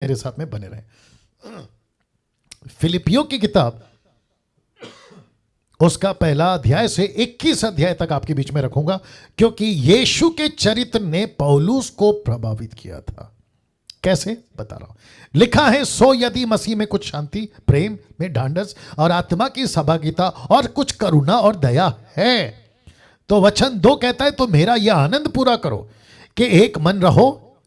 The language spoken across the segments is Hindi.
मेरे साथ में बने रहें। फिलिपियों की किताब उसका पहला अध्याय से 21 अध्याय तक आपके बीच में रखूंगा, क्योंकि यीशु के चरित्र ने पौलुस को प्रभावित किया था। कैसे बता रहा हूं। लिखा है, सो यदि मसीह में कुछ शांति, प्रेम में ढांढस और आत्मा की सहभागिता और कुछ करुणा और दया है, तो वचन 2 कहता है, तो मेरा यह आनंद पूरा करो कि एक मन रहो,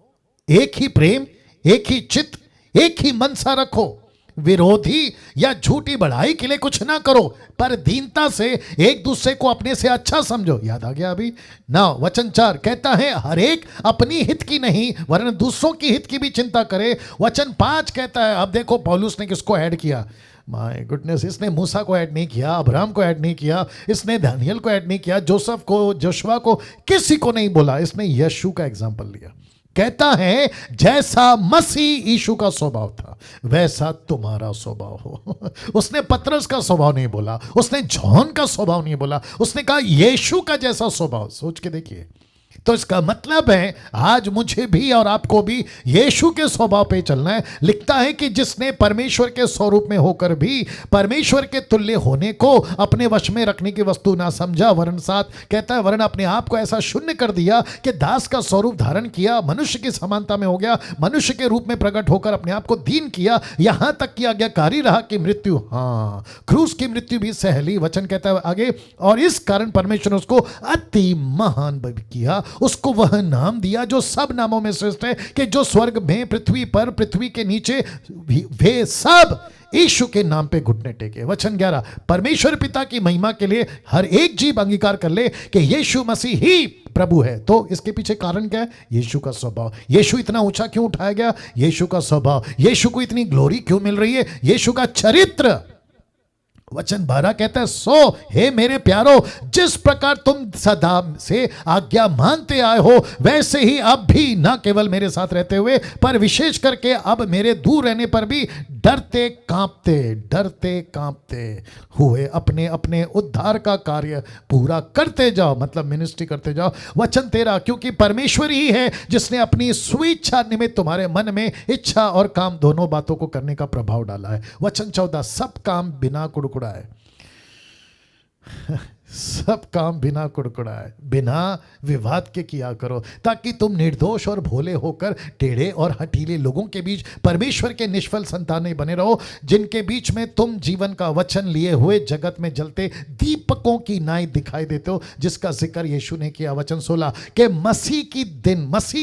एक ही प्रेम, एक ही चित्त, एक ही मनसा रखो, विरोधी या झूठी बढ़ाई के लिए कुछ ना करो, पर दीनता से एक दूसरे को अपने से अच्छा समझो। याद आ गया अभी ना। वचन 4 कहता है, हर एक अपनी हित की नहीं वरन दूसरों की हित की भी चिंता करे। वचन 5 कहता है, अब देखो पौलुस ने किसको ऐड किया। माय गुडनेस, इसने मूसा को ऐड नहीं किया, अब्राहम को ऐड नहीं किया, इसने दानियल को ऐड नहीं किया, जोसेफ को, जोशुआ को, किसी को नहीं बोला। इसने यीशु का एग्जाम्पल लिया। कहता है, जैसा मसीह यीशु का स्वभाव था वैसा तुम्हारा स्वभाव हो। उसने पतरस का स्वभाव नहीं बोला, उसने जॉन का स्वभाव नहीं बोला, उसने कहा यीशु का जैसा स्वभाव। सोच के देखिए। तो इसका मतलब है आज मुझे भी और आपको भी यीशु के स्वभाव पे चलना है। लिखता है कि जिसने परमेश्वर के स्वरूप में होकर भी परमेश्वर के तुल्य होने को अपने वश में रखने की वस्तु ना समझा, वरन 7 कहता है, वरन अपने आप को ऐसा शून्य कर दिया कि दास का स्वरूप धारण किया, मनुष्य की समानता में हो गया, मनुष्य के रूप में प्रकट होकर अपने आप को दीन किया, यहां तक कि आज्ञाकारी रहा कि मृत्यु, हाँ क्रूस की मृत्यु भी सह ली। वचन कहता है आगे, और इस कारण परमेश्वर ने उसको अति महान किया, उसको वह नाम दिया जो सब नामों में श्रेष्ठ है, कि जो स्वर्ग में, पृथ्वी पर, पृथ्वी के नीचे वे सब यीशु के नाम पे घुटने टेके। वचन 11, परमेश्वर पिता की महिमा के लिए हर एक जीव अंगीकार कर ले कि यीशु मसीह ही प्रभु है। तो इसके पीछे कारण क्या है? यीशु का स्वभाव। यीशु इतना ऊंचा क्यों उठाया गया? यीशु का स्वभाव। यीशु को इतनी ग्लोरी क्यों मिल रही है? यीशु का चरित्र। वचन 12 कहता है, सो हे मेरे प्यारो, जिस प्रकार तुम सदा से आज्ञा मानते आए हो वैसे ही अब भी, न केवल मेरे साथ रहते हुए पर विशेष करके अब मेरे दूर रहने पर भी डरते कांपते हुए अपने अपने उद्धार का कार्य पूरा करते जाओ, मतलब मिनिस्ट्री करते जाओ। वचन 13, क्योंकि परमेश्वर ही है जिसने अपनी स्वेच्छा निमित्त तुम्हारे मन में इच्छा और काम दोनों बातों को करने का प्रभाव डाला है। वचन 14, सब काम बिना कुड़कुड़ाए, सब काम बिना कुड़कुड़ाए, बिना विवाद के किया करो, ताकि तुम निर्दोष और भोले होकर टेढ़े और हठीले लोगों के बीच परमेश्वर के निष्फल संतानें बने रहो, जिनके बीच में तुम जीवन का वचन लिए हुए जगत में जलते दीपकों की नाई दिखाई देते हो, जिसका जिक्र यीशु ने किया। वचन 16, कि मसीह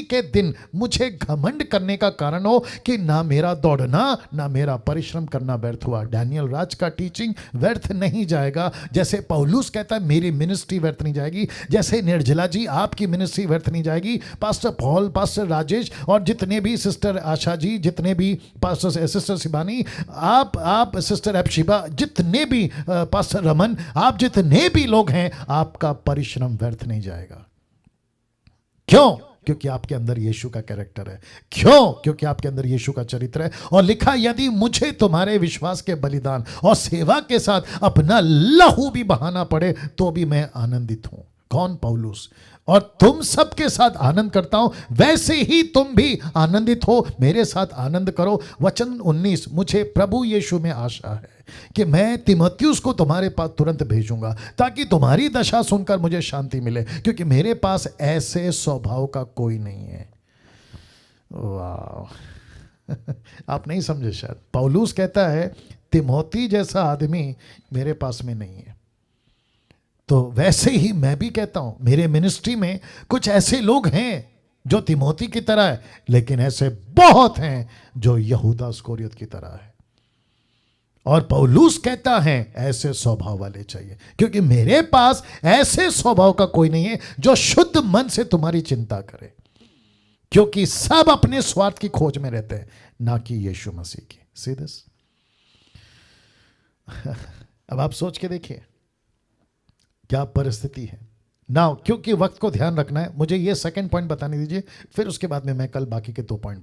के दिन मुझे घमंड करने का कारण हो कि ना मेरा दौड़ना ना मेरा परिश्रम करना व्यर्थ हुआ। डैनियल राज का टीचिंग व्यर्थ नहीं जाएगा, जैसे पौलुस कहता है मेरी मिनिस्ट्री व्यर्थ नहीं जाएगी, जैसे निर्जला जी आपकी मिनिस्ट्री व्यर्थ नहीं जाएगी, पास्टर पॉल, पास्टर राजेश और जितने भी, सिस्टर आशा जी, जितने भी पास्टर, सिस्टर शिवानी, आप सिस्टर एपशिबा, जितने भी पास्टर रमन, आप जितने भी लोग हैं, आपका परिश्रम व्यर्थ नहीं जाएगा। क्यों? क्योंकि आपके अंदर यीशु का कैरेक्टर है। क्यों? क्योंकि आपके अंदर यीशु का चरित्र है। और लिखा, यदि मुझे तुम्हारे विश्वास के बलिदान और सेवा के साथ अपना लहू भी बहाना पड़े तो भी मैं आनंदित हूं। कौन? पौलुस। और तुम सबके साथ आनंद करता हूं, वैसे ही तुम भी आनंदित हो, मेरे साथ आनंद करो। वचन 19, मुझे प्रभु यीशु में आशा है कि मैं तीमुथियुस को तुम्हारे पास तुरंत भेजूंगा, ताकि तुम्हारी दशा सुनकर मुझे शांति मिले, क्योंकि मेरे पास ऐसे स्वभाव का कोई नहीं है। वाह आप नहीं समझे शायद। पौलुस कहता है तीमुथि जैसा आदमी मेरे पास में नहीं है। तो वैसे ही मैं भी कहता हूं, मेरे मिनिस्ट्री में कुछ ऐसे लोग हैं जो तीमुथि की तरह है, लेकिन ऐसे बहुत हैं जो यहूदा इस्करियोत की तरह है। और पौलुस कहता है ऐसे स्वभाव वाले चाहिए, क्योंकि मेरे पास ऐसे स्वभाव का कोई नहीं है जो शुद्ध मन से तुम्हारी चिंता करे, क्योंकि सब अपने स्वार्थ की खोज में रहते हैं, ना कि यीशु मसीह की। See this. अब आप सोच के देखिए क्या परिस्थिति है ना। क्योंकि वक्त को ध्यान रखना है, मुझे ये सेकंड पॉइंट बताने दीजिए, फिर उसके बाद में मैं कल बाकी के 2 पॉइंट